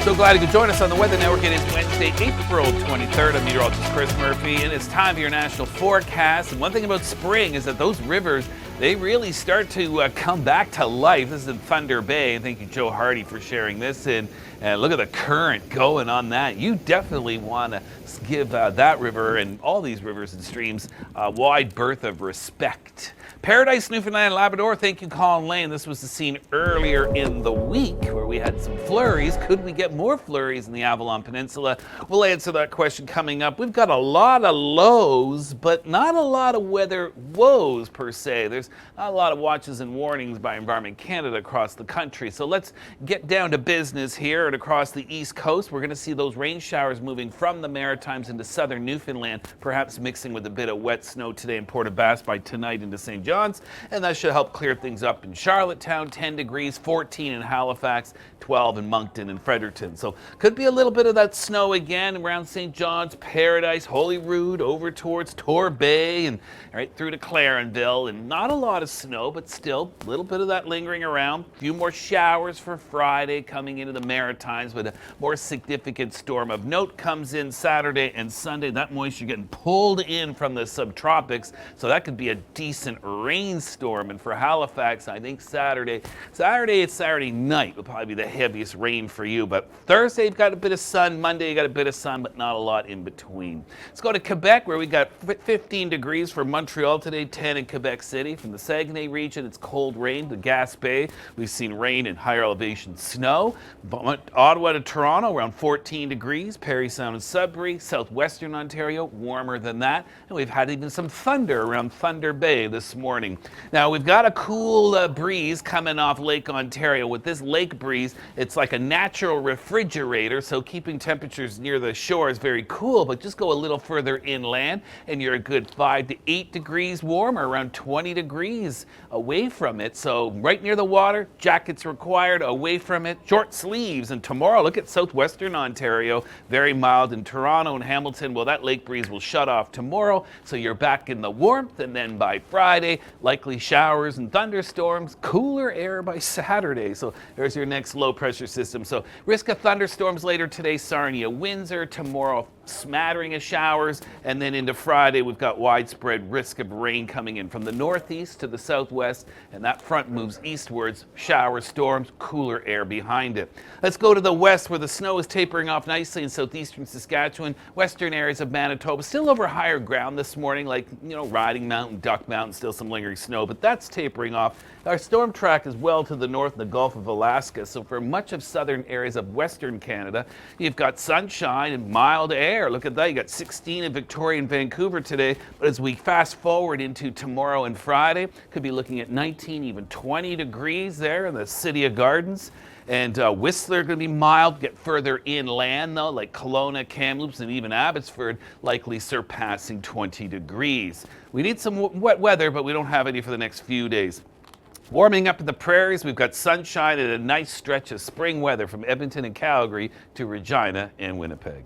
So glad you could join us on the Weather Network. It is Wednesday, April 23rd. I'm meteorologist Chris Murphy, and it's time for your national forecast. And one thing about spring is that those rivers, they really start to come back to life. This is in Thunder Bay, and thank you, Joe Hardy, for sharing this. And look at the current going on that. You definitely want to give that river and all these rivers and streams a wide berth of respect. Paradise, Newfoundland, and Labrador. Thank you, Colin Lane. This was the scene earlier in the week where we had some flurries. Could we get more flurries in the Avalon Peninsula? We'll answer that question coming up. We've got a lot of lows, but not a lot of weather woes per se. There's not a lot of watches and warnings by Environment Canada across the country. So let's get down to business here and across the East Coast. We're going to see those rain showers moving from the Maritimes into southern Newfoundland, perhaps mixing with a bit of wet snow today in Port aux Basques by tonight into St. John's, and that should help clear things up in Charlottetown, 10 degrees, 14 in Halifax, 12 in Moncton and Fredericton. So could be a little bit of that snow again around St. John's, Paradise, Holyrood, over towards Torbay, and right through to Clarenville, and not a lot of snow, but still a little bit of that lingering around. A few more showers for Friday coming into the Maritimes, but a more significant storm of note comes in Saturday and Sunday. That moisture getting pulled in from the subtropics, so that could be a decent rainstorm. And for Halifax, I think Saturday night will probably be the heaviest rain for you. But Thursday, you've got a bit of sun. Monday, you got a bit of sun, but not a lot in between. Let's go to Quebec, where we got 15 degrees for Montreal today, 10 in Quebec City. From the Saguenay region, it's cold rain. The Gaspé, we've seen rain and higher elevation snow. Ottawa to Toronto, around 14 degrees. Parry Sound and Sudbury, southwestern Ontario, warmer than that. And we've had even some thunder around Thunder Bay this morning. Now, we've got a cool breeze coming off Lake Ontario. With this lake breeze, it's like a natural refrigerator, so keeping temperatures near the shore is very cool, but just go a little further inland and you're a good 5 to 8 degrees warmer, around 20 degrees away from it. So right near the water, jackets required. Away from it, short sleeves. And tomorrow, look at southwestern Ontario, very mild. In Toronto and Hamilton, well, that lake breeze will shut off tomorrow, so you're back in the warmth. And then by Friday, likely showers and thunderstorms, cooler air by Saturday. So there's your next low pressure system. So risk of thunderstorms later today, Sarnia, Windsor. Tomorrow, smattering of showers, and then into Friday we've got widespread risk of rain coming in from the northeast to the southwest, and that front moves eastwards. Showers, storms, cooler air behind it. Let's go to the west, where the snow is tapering off nicely in southeastern Saskatchewan, western areas of Manitoba, still over higher ground this morning, like Riding Mountain, Duck Mountain, still some lingering snow, but that's tapering off. Our storm track is well to the north in the Gulf of Alaska, so for much of southern areas of western Canada, you've got sunshine and mild air. Look at that, you got 16 in Victoria and Vancouver today, but as we fast forward into tomorrow and Friday, could be looking at 19, even 20 degrees there in the City of Gardens. And Whistler going to be mild, get further inland though, like Kelowna, Kamloops, and even Abbotsford, likely surpassing 20 degrees. We need some wet weather, but we don't have any for the next few days. Warming up in the prairies, we've got sunshine and a nice stretch of spring weather from Edmonton and Calgary to Regina and Winnipeg.